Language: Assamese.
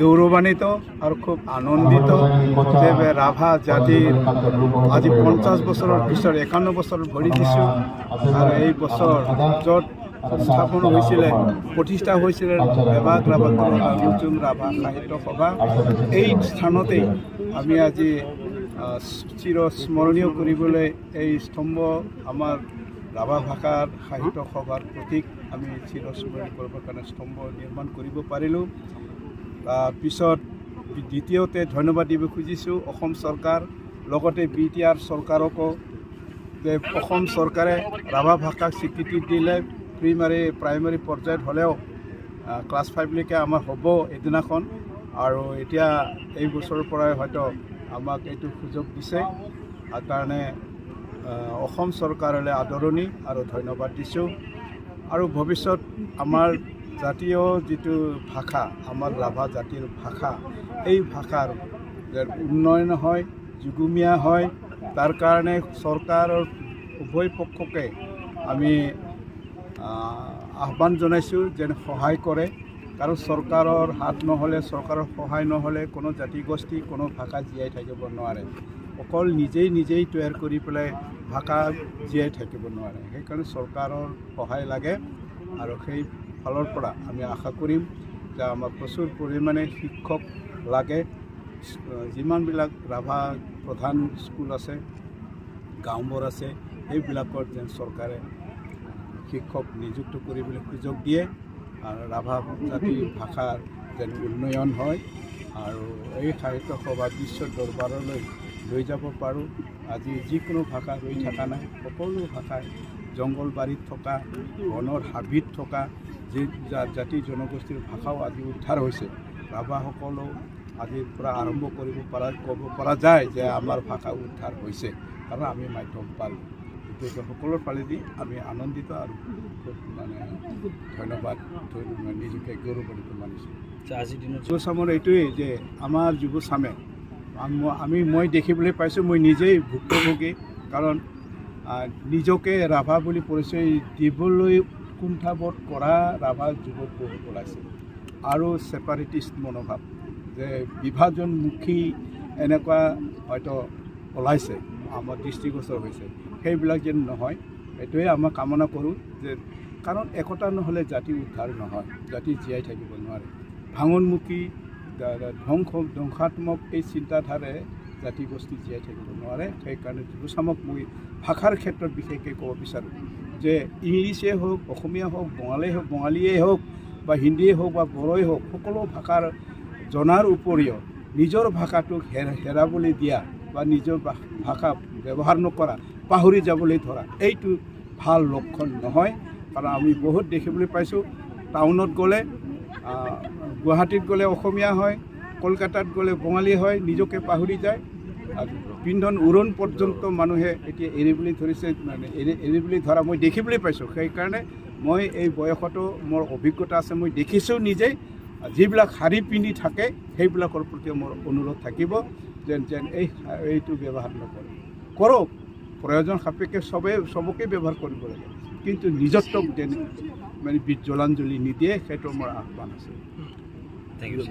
গৌৰৱান্বিত আৰু খুব আনন্দিত যে ৰাভা জাতিৰ আজি 50 বছৰৰ পিছত 51 বছৰ ভৰি দিছোঁ আৰু এই বছৰ য'ত স্থাপন হৈছিলে প্ৰতিষ্ঠা হৈছিলে বেবাক ৰাভা নতুন ৰাভা সাহিত্য সভা এই স্থানতেই আমি আজি চিৰস্মৰণীয় কৰিবলৈ এই স্তম্ভ আমাৰ ৰাভা ভাষাৰ সাহিত্য সভাৰ প্ৰতীক আমি চিৰস্মৰণীয় কৰিবৰ কাৰণে স্তম্ভ নিৰ্মাণ কৰিব পাৰিলোঁ। পিছত দ্বিতীয়তে ধন্যবাদ দিব খুজিছোঁ অসম চৰকাৰ লগতে BTR চৰকাৰকো যে অসম চৰকাৰে ৰাভা ভাষাক স্বীকৃতি দিলে প্ৰাইমাৰী পৰ্যায়ত হ'লেও ক্লাছ 5লৈকে আমাৰ হ'ব এদিনাখন আৰু এতিয়া এই বছৰৰ পৰাই হয়তো আমাক এইটো সুযোগ দিছে আৰু কাৰণে অসম চৰকাৰলৈ আদৰণি আৰু ধন্যবাদ দিছোঁ আৰু ভৱিষ্যত আমাৰ জাতীয় যিটো ভাষা আমাৰ ৰাভা জাতিৰ ভাষা এই ভাষাৰ উন্নয়ন হয় যুগুমীয়া হয় তাৰ কাৰণে চৰকাৰৰ উভয় পক্ষকে আমি আহ্বান জনাইছোঁ যেন সহায় কৰে কাৰণ চৰকাৰৰ হাত নহ'লে চৰকাৰৰ সহায় নহ'লে কোনো জাতিগোষ্ঠী কোনো ভাষা জীয়াই থাকিব নোৱাৰে অকল নিজেই তৈয়াৰ কৰি পেলাই ভাষা জীয়াই থাকিব নোৱাৰে সেইকাৰণে চৰকাৰৰ সহায় লাগে আৰু সেই ফালৰ পৰা আমি আশা কৰিম যে আমাৰ প্ৰচুৰ পৰিমাণে শিক্ষক লাগে যিমানবিলাক ৰাভা প্ৰধান স্কুল আছে গাঁওবোৰ আছে সেইবিলাকত যেন চৰকাৰে শিক্ষক নিযুক্ত কৰিবলৈ সুযোগ দিয়ে আৰু ৰাভা জাতিৰ ভাষাৰ যেন উন্নয়ন হয় আৰু এই সাহিত্য সভা বিশ্ব দৰবাৰলৈ লৈ যাব পাৰোঁ আজি যিকোনো ভাষা ৰৈ থকা নাই সকলো ভাষাই জংঘলবাৰীত থকা বনৰ হাবিত থকা যি জাতি জনগোষ্ঠীৰ ভাষাও আজি উদ্ধাৰ হৈছে ৰাভাসকলেও আজিৰ পৰা আৰম্ভ ক'ব পৰা যায় যে আমাৰ ভাষা উদ্ধাৰ হৈছে কাৰণ আমি মাধ্যম পালোঁ গতিকে সকলোৰ ফালেদি আমি আনন্দিত আৰু খুব মানে ধন্যবাদ নিজকে গৌৰৱান্বিত মানিছোঁ আজিৰ দিনত যুৱচামৰ এইটোৱেই যে আমাৰ যুৱচামে মই দেখিবলৈ পাইছোঁ মই নিজেই ভুক্তভোগী কাৰণ নিজকে ৰাভা বুলি পৰিচয় দিবলৈ কুণ্ঠাবোধ কৰা ৰাভা যুৱক বহুত ওলাইছে আৰু ছেপাৰেটিষ্ট মনোভাৱ যে বিভাজনমুখী এনেকুৱা হয়তো ওলাইছে আমাৰ দৃষ্টিগোচৰ হৈছে সেইবিলাক যেন নহয় এইটোৱে আমাৰ কামনা কৰোঁ যে কাৰণ একতা নহ'লে জাতি উদ্ধাৰ নহয় জাতি জীয়াই থাকিব নোৱাৰে ভাঙনমুখী ধ্বংসাত্মক এই চিন্তাধাৰাৰে জাতিগোষ্ঠী জীয়াই থাকিব নোৱাৰে সেইকাৰণে যুৱচামক মই ভাষাৰ ক্ষেত্ৰত বিশেষকৈ ক'ব বিচাৰোঁ যে ইংলিছে হওক, অসমীয়া হওক, বঙালীয়ে হওক বা হিন্দীয়ে হওক বা বড়োই হওক, সকলো ভাষাৰ জনাৰ উপৰিও নিজৰ ভাষাটোক হেৰাবলৈ দিয়া বা নিজৰ ভাষা ব্যৱহাৰ নকৰা, পাহৰি যাবলৈ ধৰা, এইটো ভাল লক্ষণ নহয়। কাৰণ আমি বহুত দেখিবলৈ পাইছোঁ, টাউনত গ'লে, গুৱাহাটীত গ'লে অসমীয়া হয়, কলকাতাত গ'লে বঙালী হয়, নিজকে পাহৰি যায়। পিন্ধন উৰণ পৰ্যন্ত মানুহে এতিয়া এৰিবলৈ ধৰিছে, মানে এৰিবলৈ ধৰা মই দেখিবলৈ পাইছোঁ। সেইকাৰণে মই এই বয়সতো মোৰ অভিজ্ঞতা আছে, মই দেখিছোঁ নিজেই। যিবিলাক শাৰী পিন্ধি থাকে সেইবিলাকৰ প্ৰতি মোৰ অনুৰোধ থাকিব যেন এইটো ব্যৱহাৰ নকৰে। কৰক, প্ৰয়োজন সাপেক্ষে চবকে ব্যৱহাৰ কৰিব লাগে, কিন্তু নিজত্বক যেন মানে জলাঞ্জলি নিদিয়ে, সেইটো মোৰ আহ্বান আছে। Thank U.